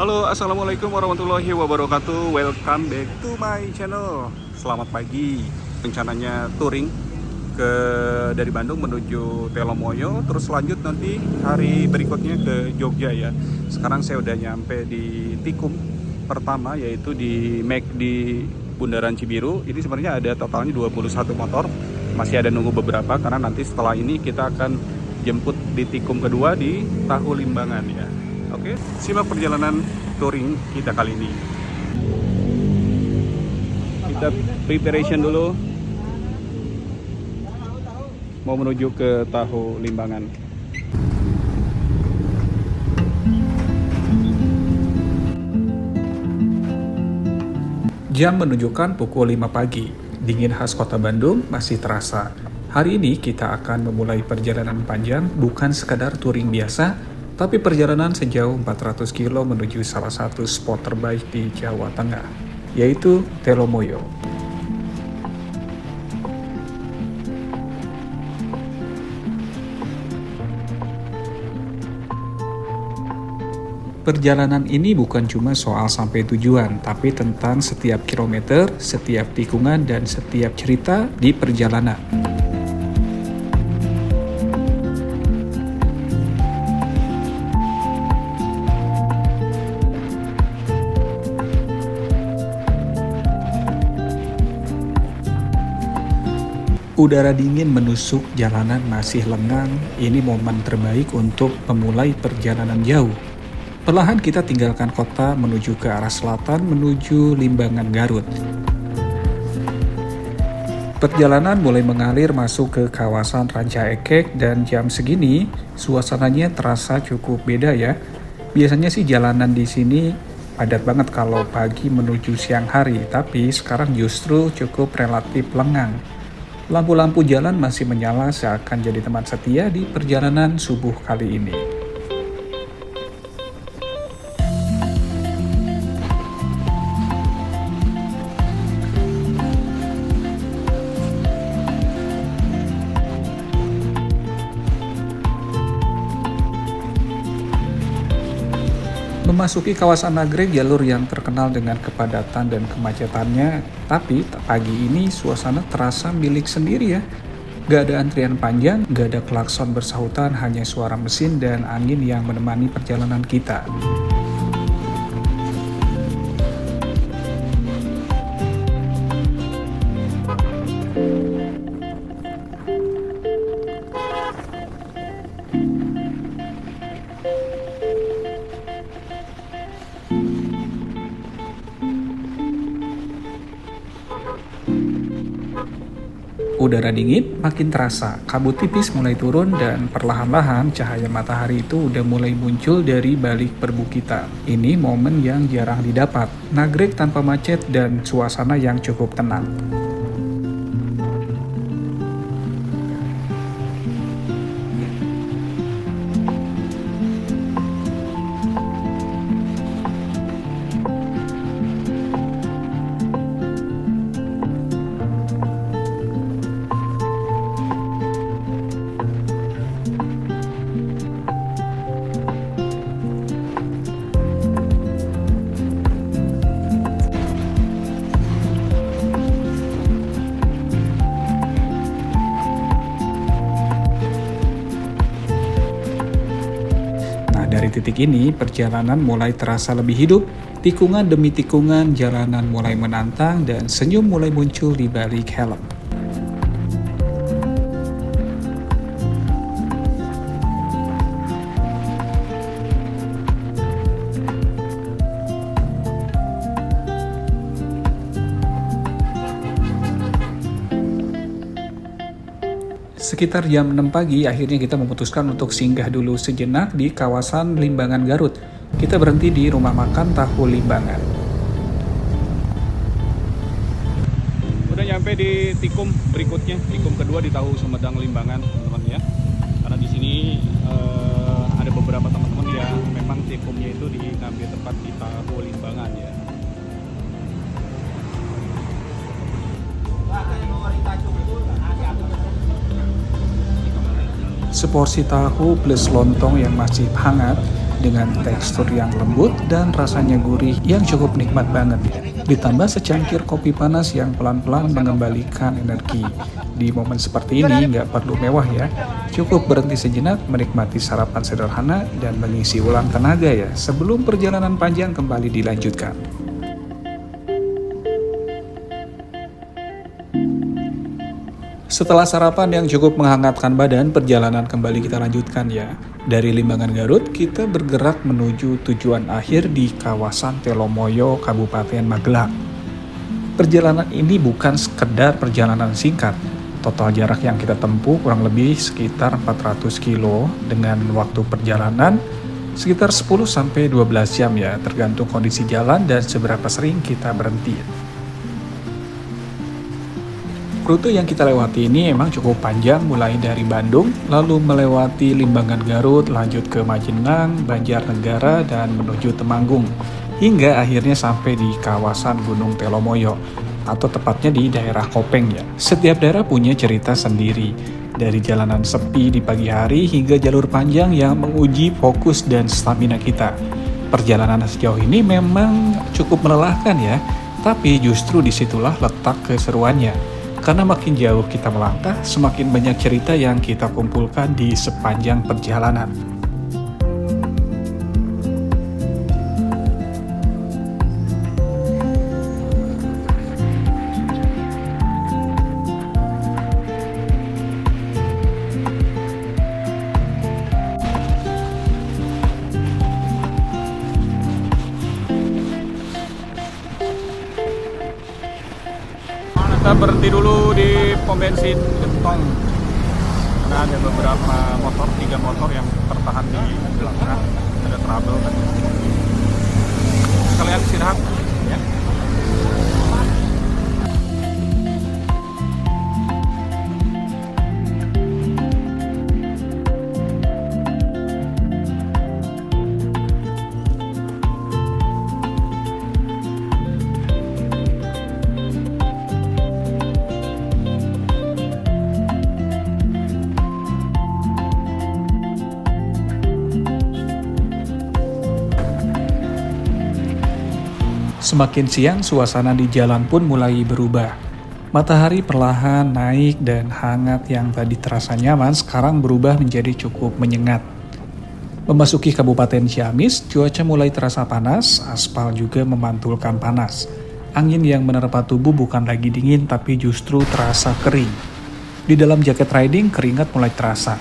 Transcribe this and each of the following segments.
Halo, assalamualaikum warahmatullahi wabarakatuh. Welcome back to my channel. Selamat pagi. Rencananya touring dari Bandung menuju Telomoyo, terus lanjut nanti hari berikutnya ke Jogja ya. Sekarang saya udah nyampe di tikum pertama, yaitu di Bundaran Cibiru. Ini sebenarnya ada totalnya 21 motor. Masih ada nunggu beberapa karena nanti setelah ini kita akan jemput di tikum kedua di Tahu Limbangan ya. Oke, simak perjalanan touring kita kali ini. Kita preparation dulu. Mau menuju ke Tahu Limbangan. Jam menunjukkan pukul 5 pagi. Dingin khas kota Bandung masih terasa. Hari ini kita akan memulai perjalanan panjang, bukan sekadar touring biasa, tapi perjalanan sejauh 400 kilo menuju salah satu spot terbaik di Jawa Tengah, yaitu Telomoyo. Perjalanan ini bukan cuma soal sampai tujuan, tapi tentang setiap kilometer, setiap tikungan, dan setiap cerita di perjalanan. Udara dingin menusuk, jalanan masih lengang. Ini momen terbaik untuk memulai perjalanan jauh. Perlahan kita tinggalkan kota menuju ke arah selatan menuju Limbangan, Garut. Perjalanan mulai mengalir masuk ke kawasan Ranca Ekek dan jam segini suasananya terasa cukup beda ya. Biasanya sih jalanan di sini padat banget kalau pagi menuju siang hari, tapi sekarang justru cukup relatif lengang. Lampu-lampu jalan masih menyala seakan jadi teman setia di perjalanan subuh kali ini. Memasuki kawasan Nagreg, jalur yang terkenal dengan kepadatan dan kemacetannya, tapi pagi ini suasana terasa milik sendiri ya. Gak ada antrian panjang, gak ada klakson bersahutan, hanya suara mesin dan angin yang menemani perjalanan kita. Udara dingin makin terasa, kabut tipis mulai turun dan perlahan-lahan cahaya matahari itu udah mulai muncul dari balik perbukitan. Ini momen yang jarang didapat, Nagreg tanpa macet dan suasana yang cukup tenang. Dari titik ini, perjalanan mulai terasa lebih hidup. Tikungan demi tikungan, jalanan mulai menantang dan senyum mulai muncul di balik helm. Sekitar jam 6 pagi, akhirnya kita memutuskan untuk singgah dulu sejenak di kawasan Limbangan, Garut. Kita berhenti di rumah makan Tahu Limbangan. sampai di tikum berikutnya, tikum kedua di Tahu Sumedang Limbangan, teman-teman ya. Karena di sini ada beberapa teman-teman yang memang tikumnya itu diambil tempat di Tahu Limbangan ya. Seporsi tahu plus lontong yang masih hangat dengan tekstur yang lembut dan rasanya gurih yang cukup nikmat banget ya. Ditambah secangkir kopi panas yang pelan-pelan mengembalikan energi. Di momen seperti ini nggak perlu mewah ya, cukup berhenti sejenak menikmati sarapan sederhana dan mengisi ulang tenaga ya sebelum perjalanan panjang kembali dilanjutkan. Setelah sarapan yang cukup menghangatkan badan, perjalanan kembali kita lanjutkan ya. Dari Limbangan Garut, kita bergerak menuju tujuan akhir di kawasan Telomoyo, Kabupaten Magelang. Perjalanan ini bukan sekedar perjalanan singkat. Total jarak yang kita tempuh kurang lebih sekitar 400 kilo dengan waktu perjalanan sekitar 10-12 jam ya, tergantung kondisi jalan dan seberapa sering kita berhenti. Rute yang kita lewati ini emang cukup panjang, mulai dari Bandung, lalu melewati Limbangan Garut, lanjut ke Majenang, Banjarnegara, dan menuju Temanggung, hingga akhirnya sampai di kawasan Gunung Telomoyo, atau tepatnya di daerah Kopeng ya. Setiap daerah punya cerita sendiri, dari jalanan sepi di pagi hari hingga jalur panjang yang menguji fokus dan stamina kita. Perjalanan sejauh ini memang cukup melelahkan ya, tapi justru disitulah letak keseruannya. Karena makin jauh kita melangkah, semakin banyak cerita yang kita kumpulkan di sepanjang perjalanan. Kita berhenti dulu di pom bensin Gentong karena ada beberapa motor, 3 motor yang tertahan di belakang, ada trouble kan. Kalian istirahat ya. Semakin siang, suasana di jalan pun mulai berubah. Matahari perlahan naik dan hangat yang tadi terasa nyaman sekarang berubah menjadi cukup menyengat. Memasuki Kabupaten Ciamis, cuaca mulai terasa panas, aspal juga memantulkan panas. Angin yang menerpa tubuh bukan lagi dingin tapi justru terasa kering. Di dalam jaket riding, keringat mulai terasa.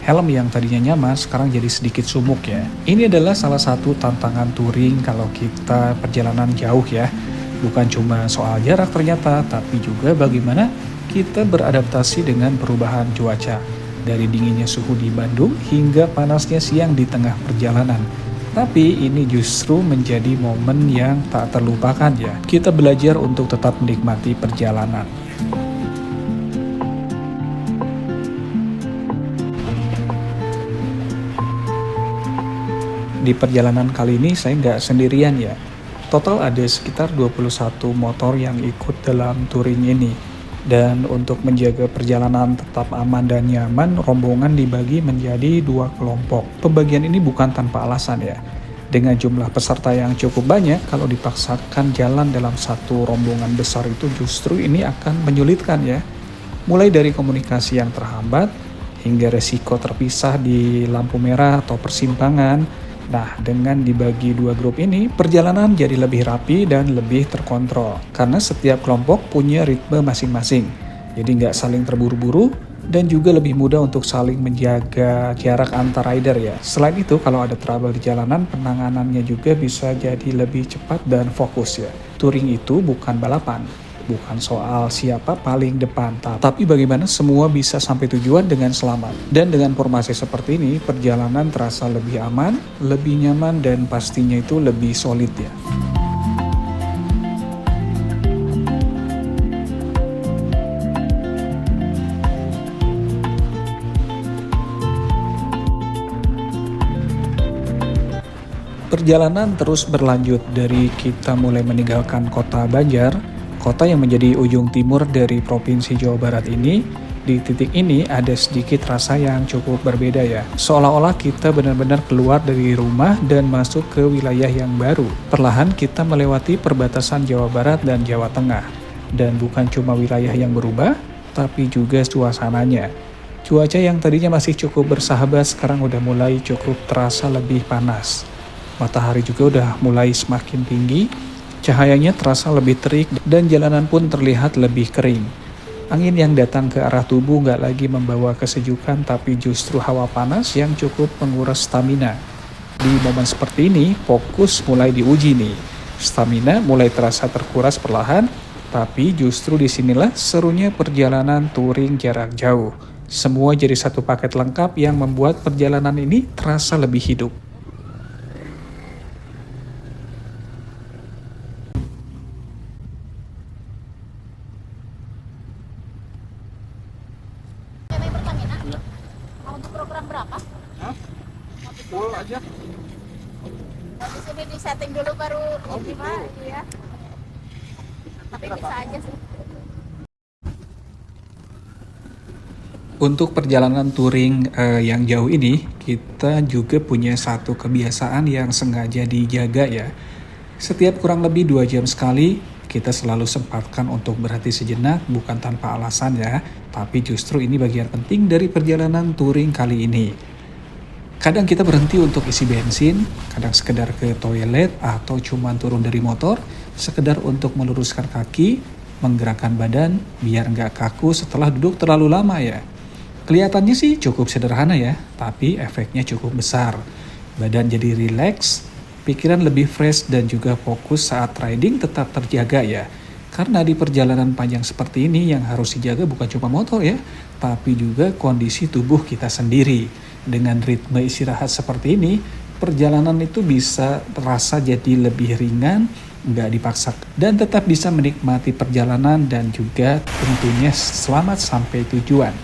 Helm yang tadinya nyaman sekarang jadi sedikit sumuk ya. Ini adalah salah satu tantangan touring kalau kita perjalanan jauh ya. Bukan cuma soal jarak ternyata, tapi juga bagaimana kita beradaptasi dengan perubahan cuaca. Dari dinginnya suhu di Bandung hingga panasnya siang di tengah perjalanan. Tapi ini justru menjadi momen yang tak terlupakan ya. Kita belajar untuk tetap menikmati perjalanan. Di perjalanan kali ini saya nggak sendirian ya. Total ada sekitar 21 motor yang ikut dalam touring ini. Dan untuk menjaga perjalanan tetap aman dan nyaman, rombongan dibagi menjadi 2 kelompok. Pembagian ini bukan tanpa alasan ya. Dengan jumlah peserta yang cukup banyak, kalau dipaksakan jalan dalam satu rombongan besar itu justru ini akan menyulitkan ya. Mulai dari komunikasi yang terhambat, hingga resiko terpisah di lampu merah atau persimpangan. Nah, dengan dibagi 2 grup ini, perjalanan jadi lebih rapi dan lebih terkontrol. Karena setiap kelompok punya ritme masing-masing. Jadi nggak saling terburu-buru, dan juga lebih mudah untuk saling menjaga jarak antar rider ya. Selain itu, kalau ada trouble di jalanan, penanganannya juga bisa jadi lebih cepat dan fokus ya. Touring itu bukan balapan. Bukan soal siapa paling depan, tapi bagaimana semua bisa sampai tujuan dengan selamat. Dan dengan formasi seperti ini, perjalanan terasa lebih aman, lebih nyaman, dan pastinya itu lebih solid ya. Perjalanan terus berlanjut dari kita mulai meninggalkan kota Banjar, kota yang menjadi ujung timur dari Provinsi Jawa Barat ini. Di titik ini ada sedikit rasa yang cukup berbeda ya. Seolah-olah kita benar-benar keluar dari rumah dan masuk ke wilayah yang baru. Perlahan kita melewati perbatasan Jawa Barat dan Jawa Tengah. Dan bukan cuma wilayah yang berubah, tapi juga suasananya. Cuaca yang tadinya masih cukup bersahabat sekarang udah mulai cukup terasa lebih panas. Matahari juga udah mulai semakin tinggi, cahayanya terasa lebih terik dan jalanan pun terlihat lebih kering. Angin yang datang ke arah tubuh nggak lagi membawa kesejukan tapi justru hawa panas yang cukup menguras stamina. Di momen seperti ini, fokus mulai diuji nih. Stamina mulai terasa terkuras perlahan, tapi justru disinilah serunya perjalanan touring jarak jauh. Semua jadi satu paket lengkap yang membuat perjalanan ini terasa lebih hidup. Cewek Pertamina? Mau untuk program berapa? Full aja. Di sini di setting dulu baru ini Pak, iya. Tapi bisa aja sih. Untuk perjalanan touring yang jauh ini, kita juga punya satu kebiasaan yang sengaja dijaga ya. Setiap kurang lebih 2 jam sekali, kita selalu sempatkan untuk berhenti sejenak, bukan tanpa alasan ya. Tapi justru ini bagian penting dari perjalanan touring kali ini. Kadang kita berhenti untuk isi bensin, kadang sekedar ke toilet atau cuma turun dari motor, sekedar untuk meluruskan kaki, menggerakkan badan, biar nggak kaku setelah duduk terlalu lama ya. Kelihatannya sih cukup sederhana ya, tapi efeknya cukup besar. Badan jadi rileks, pikiran lebih fresh dan juga fokus saat riding tetap terjaga ya. Karena di perjalanan panjang seperti ini yang harus dijaga bukan cuma motor ya, tapi juga kondisi tubuh kita sendiri. Dengan ritme istirahat seperti ini, perjalanan itu bisa terasa jadi lebih ringan, nggak dipaksa, dan tetap bisa menikmati perjalanan dan juga tentunya selamat sampai tujuan.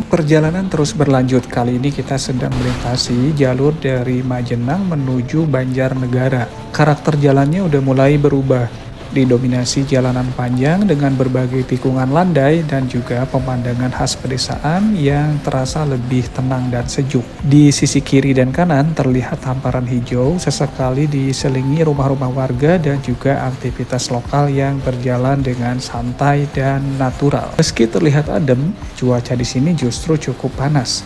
Perjalanan terus berlanjut. Kali ini kita sedang melintasi jalur dari Majenang menuju Banjarnegara. Karakter jalannya udah mulai berubah. Didominasi jalanan panjang dengan berbagai tikungan landai dan juga pemandangan khas pedesaan yang terasa lebih tenang dan sejuk. Di sisi kiri dan kanan terlihat hamparan hijau, sesekali diselingi rumah-rumah warga dan juga aktivitas lokal yang berjalan dengan santai dan natural. Meski terlihat adem, cuaca di sini justru cukup panas.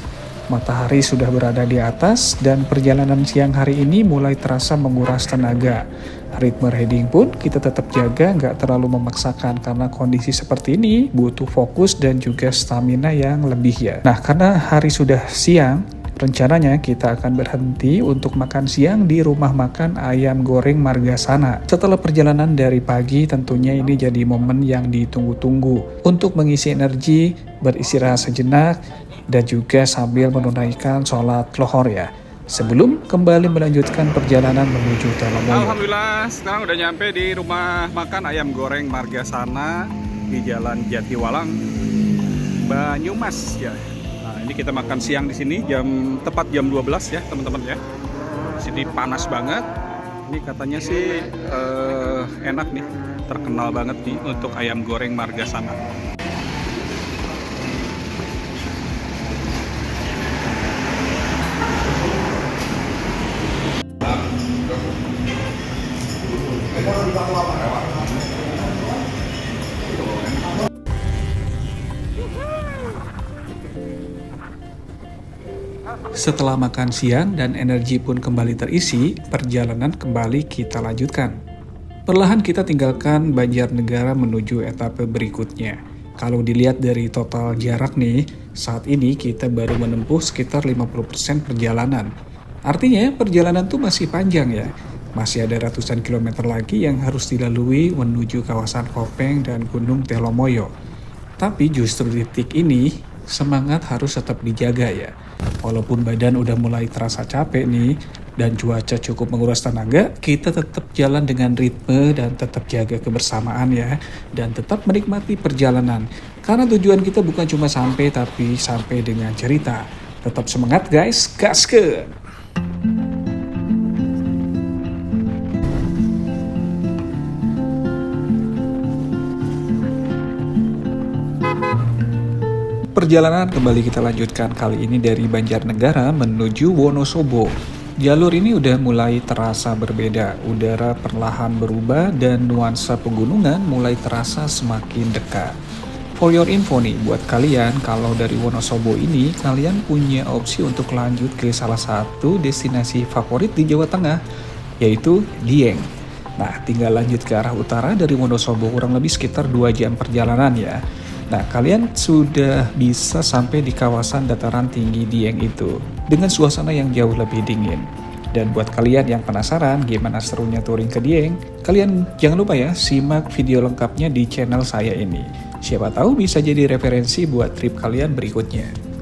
Matahari sudah berada di atas dan perjalanan siang hari ini mulai terasa menguras tenaga. Ritme riding pun kita tetap jaga, nggak terlalu memaksakan karena kondisi seperti ini butuh fokus dan juga stamina yang lebih ya. Nah, karena hari sudah siang, rencananya kita akan berhenti untuk makan siang di rumah makan ayam goreng Margasana. Setelah perjalanan dari pagi, tentunya ini jadi momen yang ditunggu-tunggu untuk mengisi energi, beristirahat sejenak, dan juga sambil menunaikan sholat lohor ya. Sebelum kembali melanjutkan perjalanan menuju Telomoyo. Alhamdulillah, sekarang udah nyampe di rumah makan ayam goreng Margasana di Jalan Jatiwalang, Banyumas ya. Nah, ini kita makan siang di sini tepat jam 12 ya, teman-teman ya. Di sini panas banget. Ini katanya sih enak nih, terkenal banget nih untuk ayam goreng Margasana. Setelah makan siang dan energi pun kembali terisi, perjalanan kembali kita lanjutkan. Perlahan kita tinggalkan Banjarnegara menuju etape berikutnya. Kalau dilihat dari total jarak nih, saat ini kita baru menempuh sekitar 50% perjalanan. Artinya perjalanan tuh masih panjang ya. Masih ada ratusan kilometer lagi yang harus dilalui menuju kawasan Kopeng dan Gunung Telomoyo. Tapi justru di titik ini, semangat harus tetap dijaga ya. Walaupun badan udah mulai terasa capek nih, dan cuaca cukup menguras tenaga, kita tetap jalan dengan ritme dan tetap jaga kebersamaan ya. Dan tetap menikmati perjalanan. Karena tujuan kita bukan cuma sampai, tapi sampai dengan cerita. Tetap semangat guys, gaskeun! Perjalanan kembali kita lanjutkan kali ini dari Banjarnegara menuju Wonosobo. Jalur ini udah mulai terasa berbeda, udara perlahan berubah dan nuansa pegunungan mulai terasa semakin dekat. For your info nih, buat kalian kalau dari Wonosobo ini kalian punya opsi untuk lanjut ke salah satu destinasi favorit di Jawa Tengah, yaitu Dieng. Nah, tinggal lanjut ke arah utara dari Wonosobo kurang lebih sekitar 2 jam perjalanan ya. Nah, kalian sudah bisa sampai di kawasan dataran tinggi Dieng itu dengan suasana yang jauh lebih dingin. Dan buat kalian yang penasaran gimana serunya touring ke Dieng, kalian jangan lupa ya simak video lengkapnya di channel saya ini. Siapa tahu bisa jadi referensi buat trip kalian berikutnya.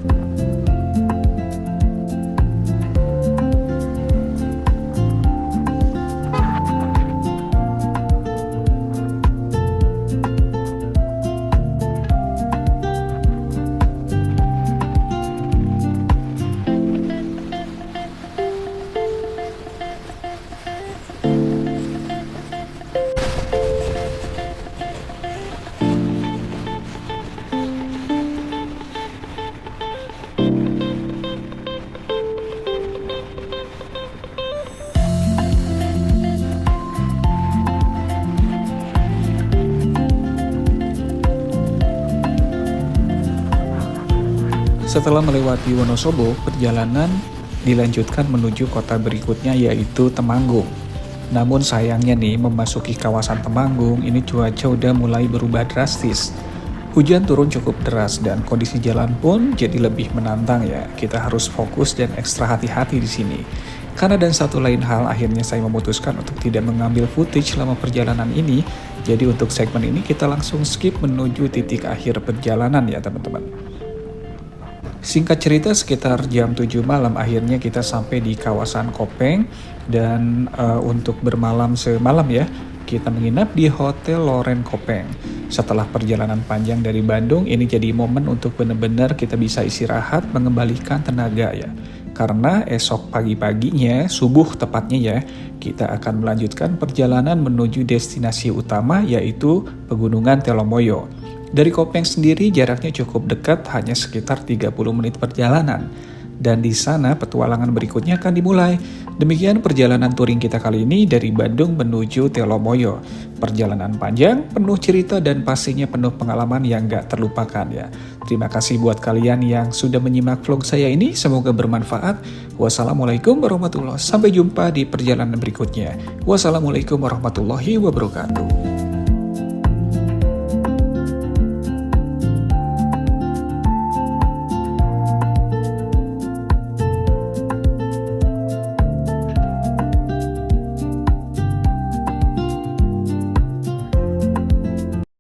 Setelah melewati Wonosobo, perjalanan dilanjutkan menuju kota berikutnya yaitu Temanggung. Namun sayangnya nih, memasuki kawasan Temanggung ini cuaca udah mulai berubah drastis. Hujan turun cukup deras dan kondisi jalan pun jadi lebih menantang ya. Kita harus fokus dan ekstra hati-hati di sini. Karena dan satu lain hal, akhirnya saya memutuskan untuk tidak mengambil footage selama perjalanan ini. Jadi untuk segmen ini kita langsung skip menuju titik akhir perjalanan ya teman-teman. Singkat cerita, sekitar jam 7 malam akhirnya kita sampai di kawasan Kopeng. Dan untuk bermalam semalam ya, kita menginap di Hotel Loren Kopeng. Setelah perjalanan panjang dari Bandung, ini jadi momen untuk benar-benar kita bisa istirahat, mengembalikan tenaga ya. Karena esok pagi-paginya, subuh tepatnya ya, kita akan melanjutkan perjalanan menuju destinasi utama yaitu Pegunungan Telomoyo. Dari Kopeng sendiri jaraknya cukup dekat, hanya sekitar 30 menit perjalanan. Dan di sana petualangan berikutnya akan dimulai. Demikian perjalanan touring kita kali ini dari Bandung menuju Telomoyo. Perjalanan panjang, penuh cerita dan pastinya penuh pengalaman yang gak terlupakan ya. Terima kasih buat kalian yang sudah menyimak vlog saya ini, semoga bermanfaat. Wassalamualaikum warahmatullahi wabarakatuh. Sampai jumpa di perjalanan berikutnya. Wassalamualaikum warahmatullahi wabarakatuh.